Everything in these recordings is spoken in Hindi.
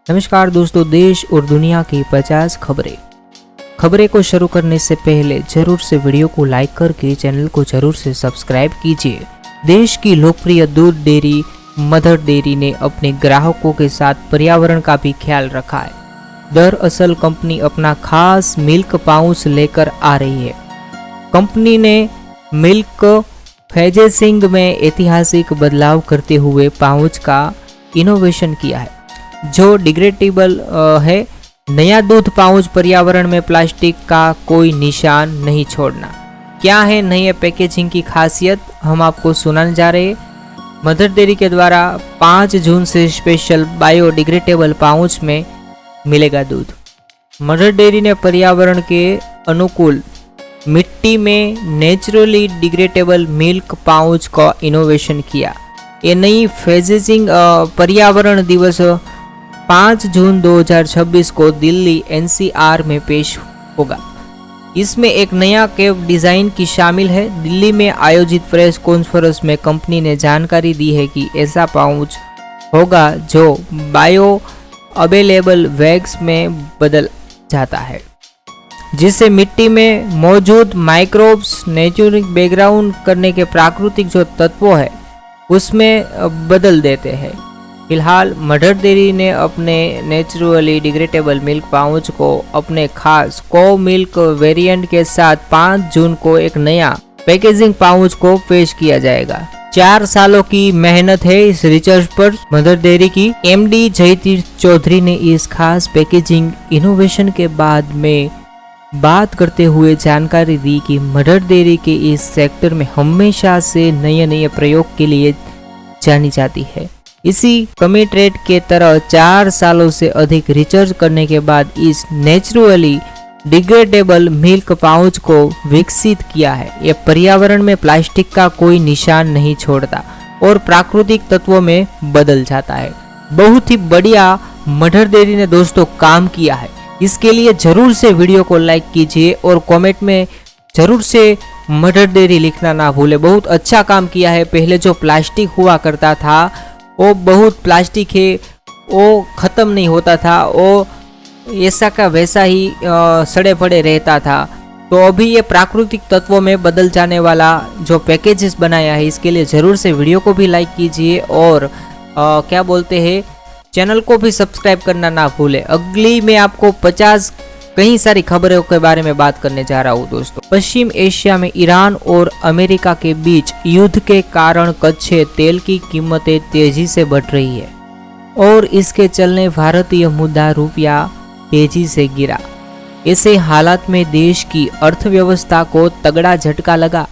नमस्कार दोस्तों, देश और दुनिया की 50 खबरें को शुरू करने से पहले जरूर से वीडियो को लाइक करके चैनल को जरूर से सब्सक्राइब कीजिए। देश की लोकप्रिय दूध डेयरी मदर डेयरी ने अपने ग्राहकों के साथ पर्यावरण का भी ख्याल रखा है। दरअसल कंपनी अपना खास मिल्क पाउच लेकर आ रही है। कंपनी ने मिल्क पैकेजिंग में ऐतिहासिक बदलाव करते हुए पाउच का इनोवेशन किया है जो डिग्रेडेबल है। नया दूध पाउच पर्यावरण में प्लास्टिक का कोई निशान नहीं छोड़ना। क्या है नई पैकेजिंग की खासियत, हम आपको सुनाने जा रहे हैं। मदर डेयरी के द्वारा 5 जून से स्पेशल बायोडिग्रेडेबल पाउच में मिलेगा दूध। मदर डेयरी ने पर्यावरण के अनुकूल मिट्टी में नेचुरली डिग्रेडेबल मिल्क पाउच का इनोवेशन किया। ये नई पैकेजिंग पर्यावरण दिवस 5 जून 2026 को दिल्ली एनसीआर में पेश होगा। इसमें एक नया कैप डिज़ाइन की शामिल है। दिल्ली में आयोजित प्रेस कॉन्फ्रेंस में कंपनी ने जानकारी दी है कि ऐसा पाउच होगा जो बायो अवेलेबल वैक्स में बदल जाता है, जिससे मिट्टी में मौजूद माइक्रोब्स नेचुरल बैकग्राउंड करने के प्राकृतिक जो तत्व है उसमें बदल देते हैं। फिलहाल मदर डेयरी ने अपने नेचुरली डिग्रेडेबल मिल्क पाउच को अपने खास को मिल्क वेरिएंट के साथ 5 जून को एक नया पैकेजिंग पाउच को पेश किया जाएगा। 4 सालों की मेहनत है इस रिसर्च पर। मदर डेयरी की एमडी जयतीर्थ चौधरी ने इस खास पैकेजिंग इनोवेशन के बाद में बात करते हुए जानकारी दी कि मदर डेयरी के इस सेक्टर में हमेशा से नए प्रयोग के लिए जानी जाती है। इसी कमिटेड के तरह 4 सालों से अधिक रिसर्च करने के बाद इस नेचुरली डिग्रेडेबल मिल्क पाउच को विकसित किया है। यह पर्यावरण में प्लास्टिक का कोई निशान नहीं छोड़ता और प्राकृतिक तत्वों में बदल जाता है। बहुत ही बढ़िया मदर डेयरी ने दोस्तों काम किया है। इसके लिए जरूर से वीडियो को लाइक कीजिए और कमेंट में जरूर से मदर डेयरी लिखना ना भूले। बहुत अच्छा काम किया है। पहले जो प्लास्टिक हुआ करता था वो बहुत प्लास्टिक है, वो ख़त्म नहीं होता था, वो ऐसा का वैसा ही सड़े पड़े रहता था। तो अभी ये प्राकृतिक तत्वों में बदल जाने वाला जो पैकेजेस बनाया है, इसके लिए ज़रूर से वीडियो को भी लाइक कीजिए और क्या बोलते हैं चैनल को भी सब्सक्राइब करना ना भूले। अगली मैं आपको 50 कई सारी खबरों के बारे में बात करने जा रहा हूँ दोस्तों। पश्चिम एशिया में ईरान और अमेरिका के बीच युद्ध के कारण कच्चे तेल की कीमतें तेजी से बढ़ रही है और इसके चलने भारतीय मुद्रा रुपया तेजी से गिरा। ऐसे हालात में देश की अर्थव्यवस्था को तगड़ा झटका लगा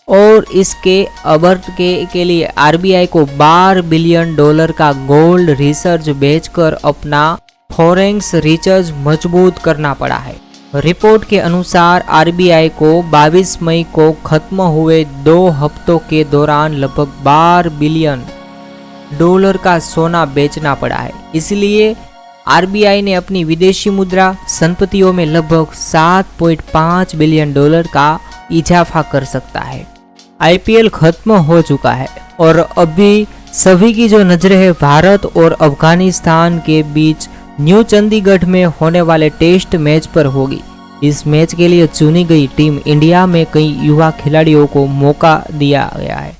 और इसके अबर्ट के लिए आरबीआई को $12 बिलियन का गोल्ड रिसर्च बेचकर अपना फॉरेक्स रिसर्च मजबूत करना पड़ा है। रिपोर्ट के अनुसार आरबीआई को 22 मई को खत्म हुए 2 हफ्तों के दौरान लगभग $12 बिलियन का सोना बेचना पड़ा है। इसलिए आरबीआई ने अपनी विदेशी मुद्रा संपत्तियों में लगभग $7.5 बिलियन का इजाफा कर सकता है। आईपीएल खत्म हो चुका है और अभी सभी की जो नजरें है भारत और अफगानिस्तान के बीच न्यू चंडीगढ़ में होने वाले टेस्ट मैच पर होगी। इस मैच के लिए चुनी गई टीम इंडिया में कई युवा खिलाड़ियों को मौका दिया गया है।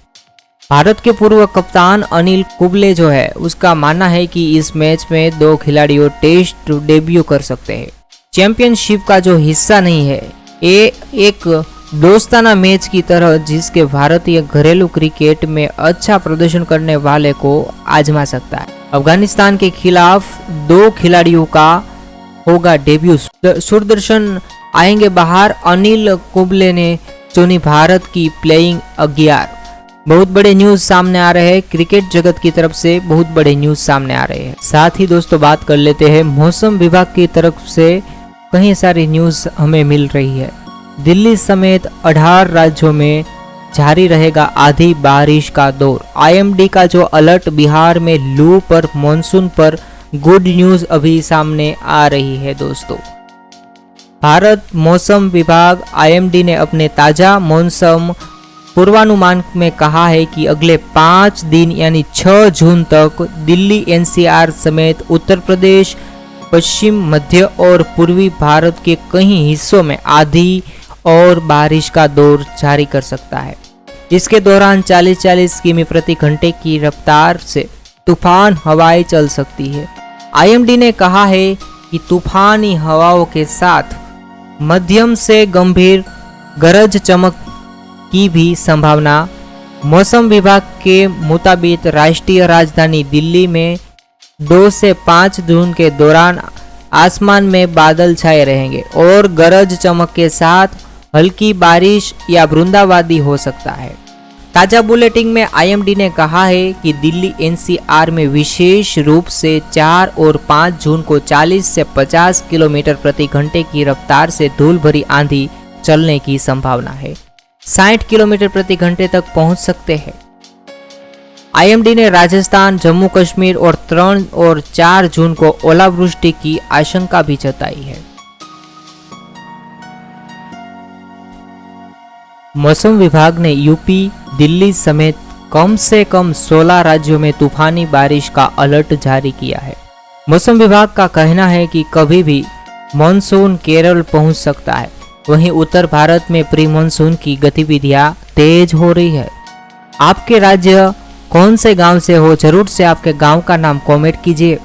भारत के पूर्व कप्तान अनिल कुंबले जो है उसका मानना है कि इस मैच में 2 खिलाड़ियों टेस्ट डेब्यू कर सकते हैं। चैंपियनशिप का जो हिस्सा नहीं है, ये एक दोस्ताना मैच की तरह जिसके भारतीय घरेलू क्रिकेट में अच्छा प्रदर्शन करने वाले को आजमा सकता है। अफगानिस्तान के खिलाफ 2 खिलाड़ियों का होगा डेब्यू। सुदर्शन आएंगे बाहर। अनिल कुंबले ने चुनी भारत की प्लेइंग 11। बहुत बड़े न्यूज सामने आ रहे हैं। क्रिकेट जगत की तरफ से बहुत बड़े न्यूज सामने आ रहे हैं। साथ ही दोस्तों बात कर लेते हैं मौसम विभाग की तरफ से कई सारी न्यूज हमें मिल रही है। दिल्ली समेत 18 राज्यों में जारी रहेगा आधी बारिश का दौर। आईएमडी का जो अलर्ट, बिहार में लू पर मॉनसून पर गुड न्यूज अभी सामने आ रही है दोस्तों। भारत मौसम विभाग आईएमडी ने अपने ताजा मौसम पूर्वानुमान में कहा है कि अगले 5 दिन यानी 6 जून तक दिल्ली एनसीआर समेत उत्तर प्रदेश, पश्चिम, मध्य और पूर्वी भारत के कई हिस्सों में आंधी और बारिश का दौर जारी कर सकता है। इसके दौरान 40-40 किमी प्रति घंटे की रफ्तार से तूफान हवाएं चल सकती है। आईएमडी ने कहा है कि तूफानी हवाओं के साथ मध्यम से गंभीर गरज चमक की भी संभावना। मौसम विभाग के मुताबिक राष्ट्रीय राजधानी दिल्ली में 2 से 5 जून के दौरान आसमान में बादल छाए रहेंगे और गरज चमक के साथ हल्की बारिश या बूंदाबांदी हो सकता है। ताजा बुलेटिन में आईएमडी ने कहा है कि दिल्ली एनसीआर में विशेष रूप से 4 और 5 जून को 40 से 50 किलोमीटर प्रति घंटे की रफ्तार से धूल भरी आंधी चलने की संभावना है। 60 किलोमीटर प्रति घंटे तक पहुंच सकते हैं। आईएमडी ने राजस्थान, जम्मू कश्मीर और 3 और 4 जून को ओलावृष्टि की आशंका भी जताई है। मौसम विभाग ने यूपी, दिल्ली समेत कम से कम 16 राज्यों में तूफानी बारिश का अलर्ट जारी किया है। मौसम विभाग का कहना है कि कभी भी मॉनसून केरल पहुंच सकता है। वहीं उत्तर भारत में प्री मॉनसून की गतिविधियां तेज हो रही है। आपके राज्य कौन से गांव से हो, जरूर से आपके गांव का नाम कमेंट कीजिए।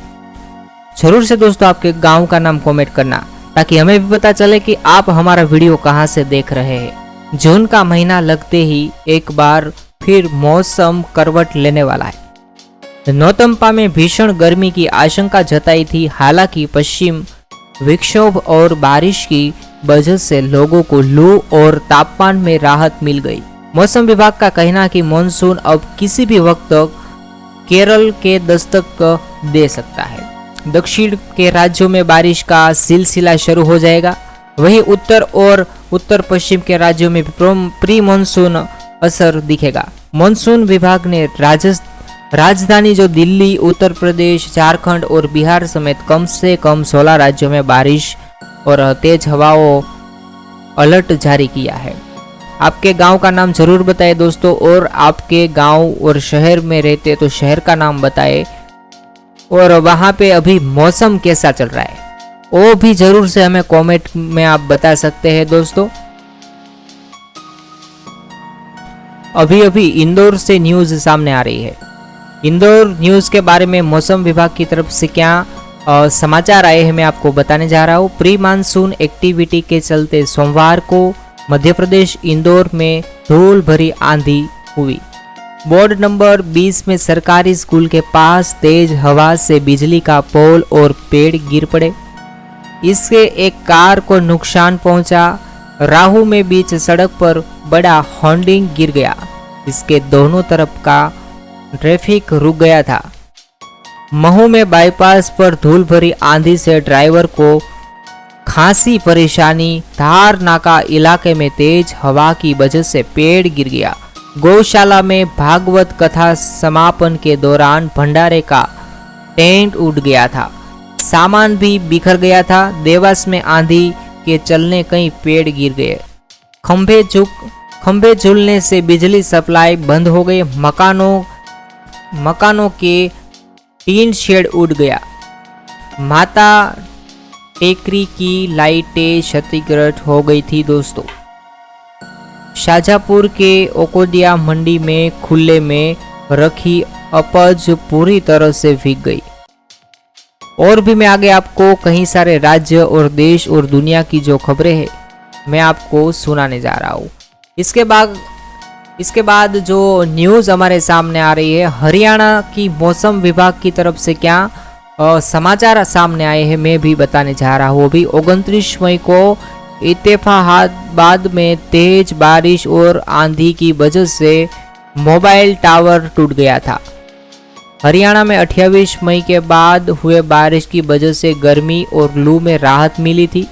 जरूर से दोस्तों आपके गांव का नाम कमेंट करना, ताकि हमें भी पता चले कि आप हमारा वीडियो कहां से देख रहे हैं। जून का महीना लगते ही एक बार फिर मौसम करवट लेने वाला है। नौतंपा में भीषण गर्मी की आशंका जताई थी। हालांकि पश्चिम विक्षोभ और बारिश की वजह से लोगों को लू और तापमान में राहत मिल गई। मौसम विभाग का कहना है कि मॉनसून अब किसी भी वक्त केरल के दस्तक दे सकता है। दक्षिण के राज्यों में बारिश का सिलसिला शुरू हो जाएगा। वहीं उत्तर और उत्तर पश्चिम के राज्यों में प्री मॉनसून असर दिखेगा। मॉनसून विभाग ने राजधानी जो दिल्ली, उत्तर प्रदेश, झारखंड और बिहार समेत कम से कम 16 राज्यों में बारिश और तेज हवाओं अलर्ट जारी किया है। आपके गांव का नाम जरूर बताएं दोस्तों, और आपके गांव और शहर में रहते तो शहर का नाम बताएं, और वहां पे अभी मौसम कैसा चल रहा है वो भी जरूर से हमें कमेंट में आप बता सकते हैं दोस्तों। अभी इंदौर से न्यूज सामने आ रही है। इंदौर न्यूज के बारे में मौसम विभाग की तरफ से क्या समाचार आए हैं मैं आपको बताने जा रहा हूँ। प्री मानसून एक्टिविटी के चलते सोमवार को मध्य प्रदेश इंदौर में धूल भरी आंधी हुई। वार्ड नंबर 20 में सरकारी स्कूल के पास तेज हवा से बिजली का पोल और पेड़ गिर पड़े। इससे एक कार को नुकसान पहुंचा। राहू में बीच सड़क पर बड़ा होर्डिंग गिर गया। इसके दोनों तरफ का ट्रैफिक रुक गया था। महू में बाईपास पर धूल भरी आंधी से ड्राइवर को खासी परेशानी। धार नाका इलाके में तेज हवा की वजह से पेड़ गिर गया। गौशाला में भागवत कथा समापन के दौरान भंडारे का टेंट उड़ गया था। सामान भी बिखर गया था। देवास में आंधी के चलने कई पेड़ गिर गए। खंभे झूलने से बिजली सप्लाई बंद हो गई। मकानों के टीन शेड उड़ गया। माता टेकरी की लाइटें क्षतिग्रस्त हो गई थी दोस्तों। शाजापुर के ओकोदिया मंडी में खुले में रखी उपज पूरी तरह से भीग गई। और भी मैं आगे आपको कई सारे राज्य और देश और दुनिया की जो खबरें हैं मैं आपको सुनाने जा रहा हूँ। इसके बाद जो न्यूज़ हमारे सामने आ रही है, हरियाणा की मौसम विभाग की तरफ से क्या समाचार सामने आए हैं मैं भी बताने जा रहा हूँ। अभी 29 मई को इत्तेफाकाबाद में तेज बारिश और आंधी की वजह से मोबाइल टावर टूट गया था। हरियाणा में 28 मई के बाद हुए बारिश की वजह से गर्मी और लू में राहत मिली थी।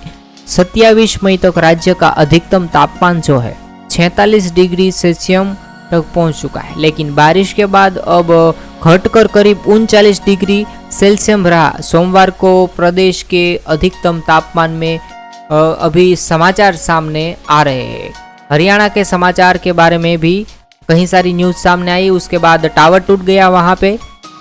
27 मई तक राज्य का अधिकतम तापमान जो है 46 डिग्री सेल्सियस तक पहुंच चुका है, लेकिन बारिश के बाद अब घटकर करीब 39 डिग्री सेल्सियस रहा। सोमवार को प्रदेश के अधिकतम तापमान में अभी समाचार सामने आ रहे हैं हरियाणा के समाचार के बारे में भी कहीं सारी न्यूज़ सामने आई। उसके बाद टावर टूट गया वहाँ पे।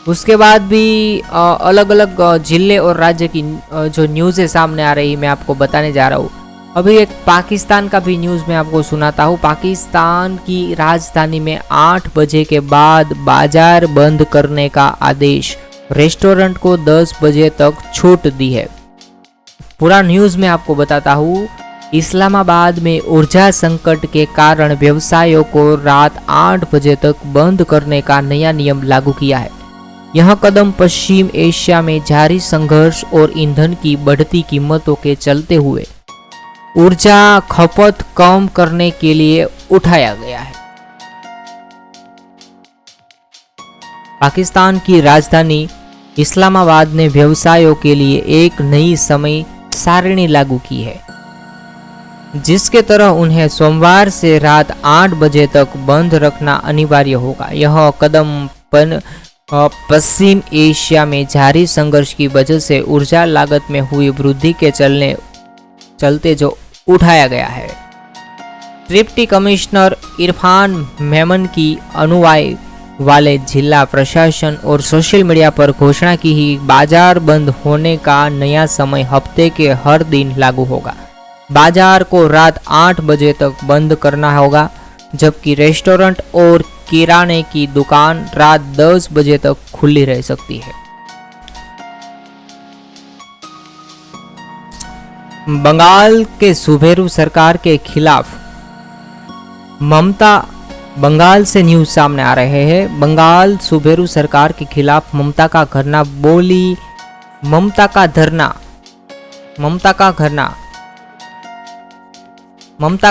उसके बाद भी अलग अलग जिले और राज्य की जो न्यूज़ है सामने आ रही, मैं आपको बताने जा रहा हूँ। अभी एक पाकिस्तान का भी न्यूज़ मैं आपको सुनाता हूँ। पाकिस्तान की राजधानी में 8 बजे के बाद बाजार बंद करने का आदेश, रेस्टोरेंट को 10 बजे तक छूट दी है। पूरा न्यूज़ में आपको बताता हूँ। इस्लामाबाद में ऊर्जा संकट के कारण व्यवसायों को रात 8 बजे तक बंद करने का नया नियम लागू किया है। यह कदम पश्चिम एशिया में जारी संघर्ष और ईंधन की बढ़ती कीमतों के चलते हुए ऊर्जा खपत कम करने के लिए उठाया गया है। पाकिस्तान की राजधानी इस्लामाबाद ने व्यवसायों के लिए एक नई समय सारिणी लागू की है, जिसके तहत उन्हें सोमवार से रात 8 बजे तक बंद रखना अनिवार्य होगा। यह कदम पश्चिम एशिया में जारी संघर्ष की वजह से ऊर्जा लागत में हुई वृद्धि के चलते जो उठाया गया है। डिप्टी कमिश्नर इरफान मेमन की अनुयायी वाले जिला प्रशासन और सोशल मीडिया पर घोषणा की ही बाजार बंद होने का नया समय हफ्ते के हर दिन लागू होगा। बाजार को रात 8 बजे तक बंद करना होगा, जबकि रेस्टोरेंट और किराने की दुकान रात 10 बजे तक खुली रह सकती है। बंगाल के सुबेरू सरकार के खिलाफ बंगाल से न्यूज सामने आ रहे हैं। बंगाल सुबेरू सरकार के खिलाफ ममता का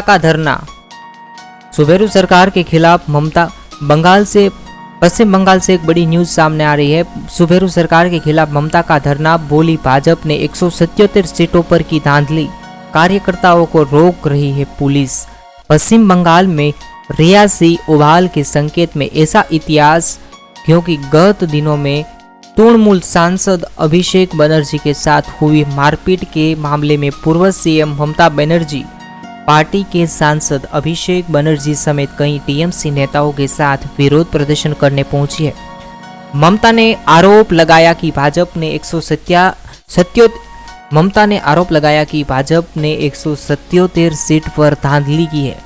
धरना सुबेरू सरकार के खिलाफ पश्चिम बंगाल से एक बड़ी न्यूज सामने आ रही है। सुबेरू सरकार के खिलाफ ममता का धरना, बोली भाजपा ने 177 सीटों पर की धांधली, कार्यकर्ताओं को रोक रही है पुलिस। पश्चिम बंगाल में रियासी उबाल के संकेत में ऐसा इतिहास, क्योंकि गत दिनों में तृणमूल सांसद अभिषेक बनर्जी के साथ हुई मारपीट के मामले में पूर्व सीएम ममता बनर्जी पार्टी के सांसद अभिषेक बनर्जी समेत कई टीएमसी नेताओं के साथ विरोध प्रदर्शन करने पहुंची है। ममता ने आरोप लगाया कि भाजपा ने 177 सीट पर धांधली की है।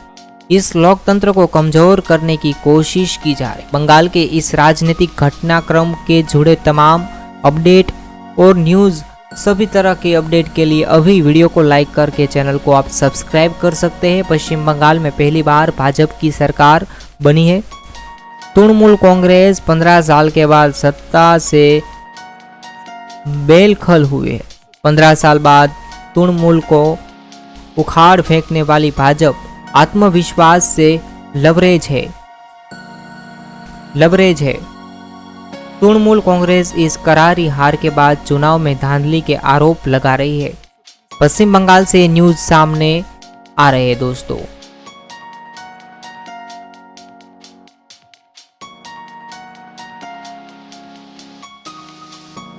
इस लोकतंत्र को कमजोर करने की कोशिश की जा रही। बंगाल के इस राजनीतिक घटनाक्रम के जुड़े तमाम अपडेट और न्यूज़, सभी तरह के अपडेट के लिए अभी वीडियो को लाइक करके चैनल को आप सब्सक्राइब कर सकते हैं। पश्चिम बंगाल में पहली बार भाजपा की सरकार बनी है। तृणमूल कांग्रेस 15 साल के बाद सत्ता से बेदखल हुए है। 15 साल बाद तृणमूल को उखाड़ फेंकने वाली भाजपा आत्मविश्वास से लबरेज है। तृणमूल कांग्रेस इस करारी हार के बाद चुनाव में धांधली के आरोप लगा रही है। पश्चिम बंगाल से न्यूज सामने आ रहे हैं दोस्तों।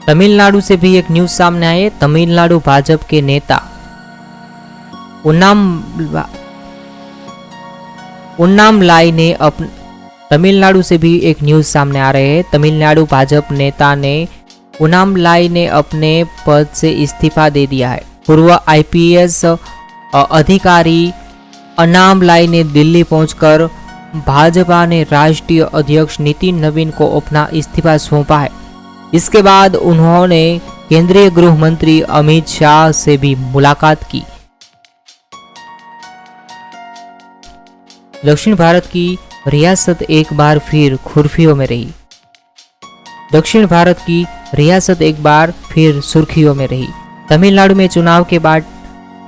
तमिलनाडु से भी एक न्यूज सामने आई। तमिलनाडु भाजपा के नेता उन्नामलाई ने तमिलनाडु से भी एक न्यूज सामने आ रहे हैं। तमिलनाडु भाजपा नेता ने उन्नामलाई ने अपने पद से इस्तीफा दे दिया है। पूर्व आईपीएस अधिकारी उन्नामलाई ने दिल्ली पहुंचकर भाजपा ने राष्ट्रीय अध्यक्ष नितिन नवीन को अपना इस्तीफा सौंपा है। इसके बाद उन्होंने केंद्रीय गृह मंत्री अमित शाह से भी मुलाकात की। दक्षिण भारत की रियासत एक बार फिर सुर्खियों में रही। तमिलनाडु में चुनाव के बाद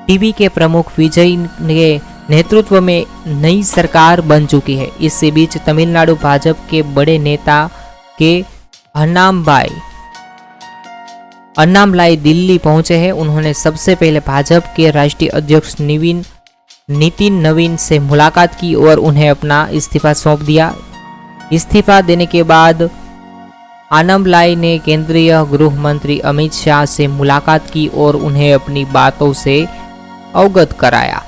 टीवी के प्रमुख विजय के नेतृत्व में नई सरकार बन चुकी है। इससे बीच तमिलनाडु भाजपा के बड़े नेता के अन्नामलाई दिल्ली पहुंचे हैं। उन्होंने सबसे पहले भाजपा के राष्ट्रीय अध्यक्ष नितिन नवीन से मुलाकात की और उन्हें अपना इस्तीफा सौंप दिया। इस्तीफा देने के बाद अन्नामलाई ने केंद्रीय गृह मंत्री अमित शाह से मुलाकात की और उन्हें अपनी बातों से अवगत कराया।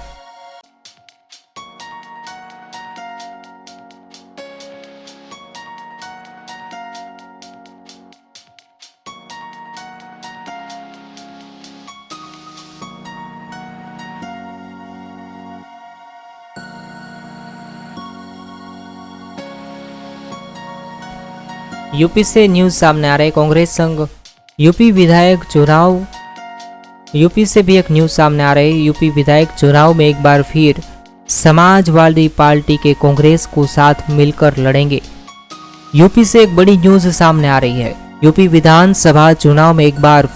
यूपी से न्यूज सामने आ रहे कांग्रेस संघ यूपी विधायक चुनाव। यूपी से भी एक न्यूज सामने आ रही है। यूपी विधायक चुनाव में एक बार फिर समाजवादी पार्टी के कांग्रेस को साथ मिलकर लड़ेंगे। यूपी से एक बड़ी न्यूज सामने आ रही है। यूपी विधानसभा चुनाव में एक बार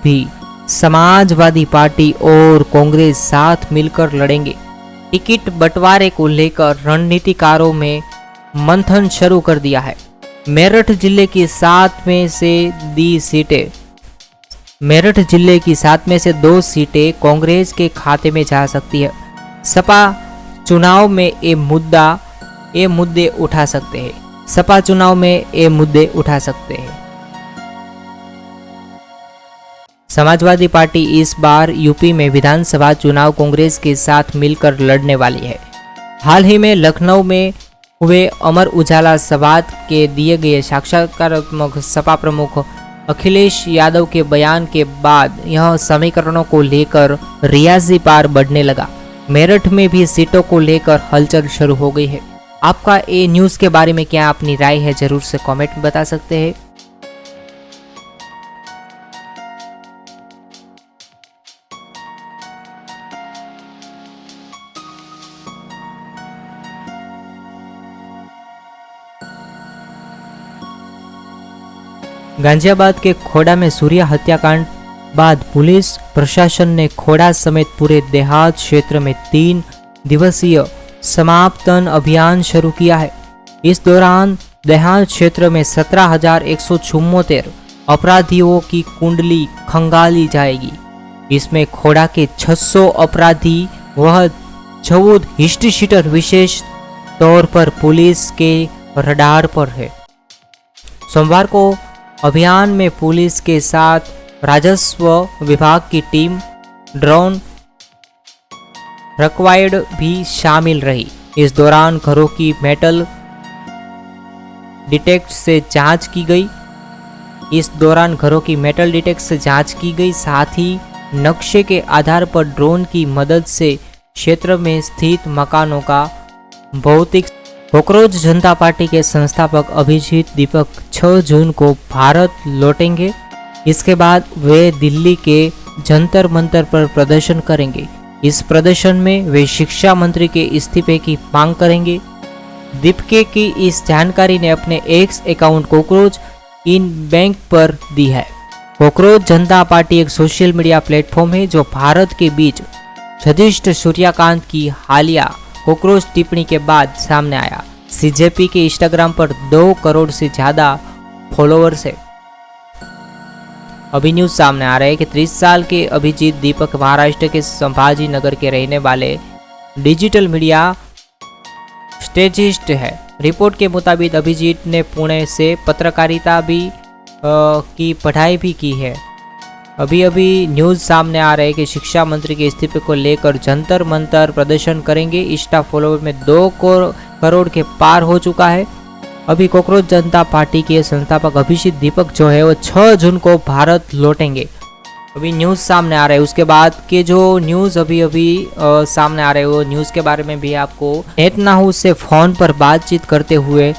भी समाजवादी पार्टी और कांग्रेस साथ मिलकर लड़ेंगे। टिकट बंटवारे को लेकर रणनीतिकारों में मंथन शुरू कर दिया है। मेरठ जिले की 7 में से 2 सीटें मेरठ जिले की 7 में से 2 सीटें कांग्रेस के खाते में जा सकती है। सपा चुनाव में ये मुद्दे उठा सकते हैं। सपा चुनाव में ये मुद्दे उठा सकते हैं। समाजवादी पार्टी इस बार यूपी में विधानसभा चुनाव कांग्रेस के साथ मिलकर लड़ने वाली है। हाल ही में लखनऊ में हुए अमर उजाला संवाद के दिए गए साक्षात्कार सपा प्रमुख अखिलेश यादव के बयान के बाद यह समीकरणों को लेकर रियाजी पार बढ़ने लगा। मेरठ में भी सीटों को लेकर हलचल शुरू हो गई है। आपका ये न्यूज़ के बारे में क्या अपनी राय है, जरूर से कमेंट में बता सकते हैं। गाजियाबाद के खोड़ा में सूर्या हत्याकांड बाद पुलिस प्रशासन ने खोड़ा समेत पूरे देहात क्षेत्र में 3 दिवसीय समापन अभियान शुरू किया है। इस दौरान देहात क्षेत्र में 17,174 अपराधियों की कुंडली खंगाली जाएगी। इसमें खोड़ा के 600 अपराधी वह 14 हिस्ट्री शीटर विशेष तौर पर पुलिस के रडार पर है। सोमवार को अभियान में पुलिस के साथ राजस्व विभाग की टीम, ड्रोन रिक्वायर्ड भी शामिल रही। इस दौरान घरों की मेटल डिटेक्ट से जांच की गई। साथ ही नक्शे के आधार पर ड्रोन की मदद से क्षेत्र में स्थित मकानों का भौतिक। कॉकरोच जनता पार्टी के संस्थापक अभिजीत दीपक 6 जून को भारत लौटेंगे। इसके बाद वे दिल्ली के जंतर मंतर पर प्रदर्शन करेंगे। इस प्रदर्शन में वे शिक्षा मंत्री के इस्तीफे की मांग करेंगे। दीपके की इस जानकारी ने अपने एक्स अकाउंट कॉकरोच इन बैंक पर दी है। कॉकरोच जनता पार्टी एक सोशल मीडिया प्लेटफॉर्म है जो भारत के बीच युधिष्ठिर सूर्यकांत की हालिया कॉकरोच टिप्पणी के बाद सामने आया। सीजेपी के इंस्टाग्राम पर 2 करोड़ से ज्यादा फॉलोअर्स है। अभी न्यूज सामने आ रहा है कि 30 साल के अभिजीत दीपक महाराष्ट्र के संभाजी नगर के रहने वाले डिजिटल मीडिया स्ट्रेटेजिस्ट है। रिपोर्ट के मुताबिक अभिजीत ने पुणे से पत्रकारिता की पढ़ाई भी की है। अभी न्यूज सामने आ रहा है कि शिक्षा मंत्री के इस्तीफे को लेकर जंतर मंतर प्रदर्शन करेंगे। इंस्टा फॉलोअर में 2 करोड़ के पार हो चुका है। अभी कॉकरोच जनता पार्टी के संस्थापक अभिजीत दीपक जो है वो 6 जून को भारत लौटेंगे। अभी न्यूज़ सामने आ रहा है। उसके बाद के जो न्यूज़ अभी सामने आ रहे हैं वो न्यूज़ के बारे में भी आपको नेतन्याहू से फ़ोन पर बातचीत करते हुए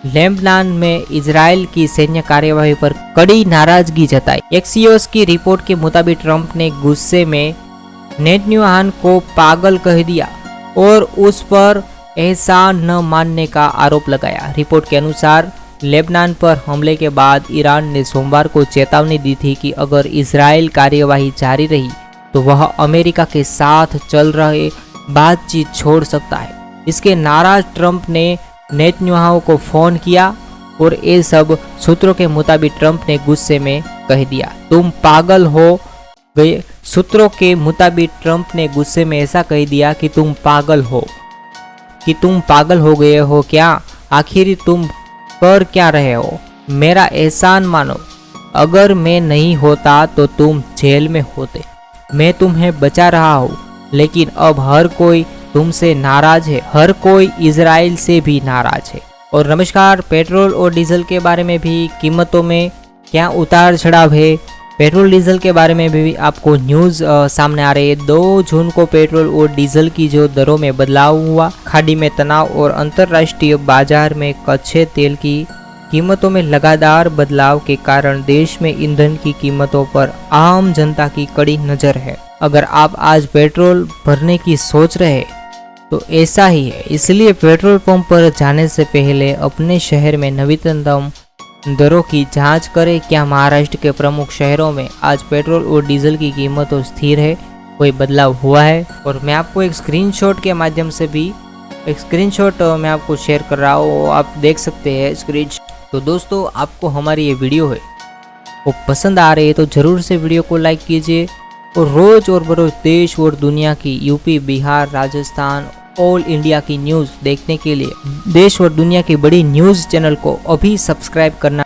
लेबनान में इजराइल की सैन्य कार्यवाही पर कड़ी नाराजगी जताई। एक्सियोस की रिपोर्ट के मुताबिक ट्रंप ने गुस्से में नेतन्याहू को पागल कह दिया और उस पर एहसान न मानने का आरोप लगाया। रिपोर्ट के अनुसार लेबनान पर हमले के बाद ईरान ने सोमवार को चेतावनी दी थी कि अगर इजराइल कार्यवाही जारी रही तो वह अमेरिका के साथ चल रहे बातचीत छोड़ सकता है। इसके नाराज ट्रंप ने नेतन्याहू को फोन किया और ये सब सूत्रों के मुताबिक ट्रंप ने गुस्से में कह दिया, तुम पागल हो गए। सूत्रों के मुताबिक ट्रंप ने गुस्से में ऐसा कह दिया कि तुम पागल हो गए हो क्या? आखिर तुम कर क्या रहे हो? मेरा एहसान मानो। अगर मैं नहीं होता तो तुम जेल में होते। मैं तुम्हें बचा रहा हूँ, लेकिन अब हर कोई तुमसे नाराज है। हर कोई इजराइल से भी नाराज है। और नमस्कार, पेट्रोल और डीजल के बारे में भी कीमतों में क्या उतार चढ़ाव है, पेट्रोल डीजल के बारे में भी आपको न्यूज़ सामने आ रही है। 2 जून को पेट्रोल और डीजल की जो दरों में बदलाव हुआ, खाड़ी में तनाव और अंतर्राष्ट्रीय बाजार में कच्चे तेल की कीमतों में लगातार बदलाव के कारण देश में ईंधन की कीमतों पर आम जनता की कड़ी नजर है। अगर आप आज पेट्रोल भरने की सोच रहे तो ऐसा ही है, इसलिए पेट्रोल पंप पर जाने से पहले अपने शहर में नवीनतम दरों की जांच करें। क्या महाराष्ट्र के प्रमुख शहरों में आज पेट्रोल और डीजल की कीमतों स्थिर है, कोई बदलाव हुआ है? और मैं आपको एक स्क्रीनशॉट के माध्यम से भी मैं आपको शेयर कर रहा हूँ, आप देख सकते हैं स्क्रीनशॉट। तो दोस्तों, आपको हमारी ये वीडियो है वो पसंद आ रही है तो ज़रूर से वीडियो को लाइक कीजिए और रोज़ और बरोज़ देश और दुनिया की UP, Bihar, Rajasthan, all India की न्यूज़ देखने के लिए देश और दुनिया की बड़ी न्यूज़ चैनल को अभी सब्सक्राइब करना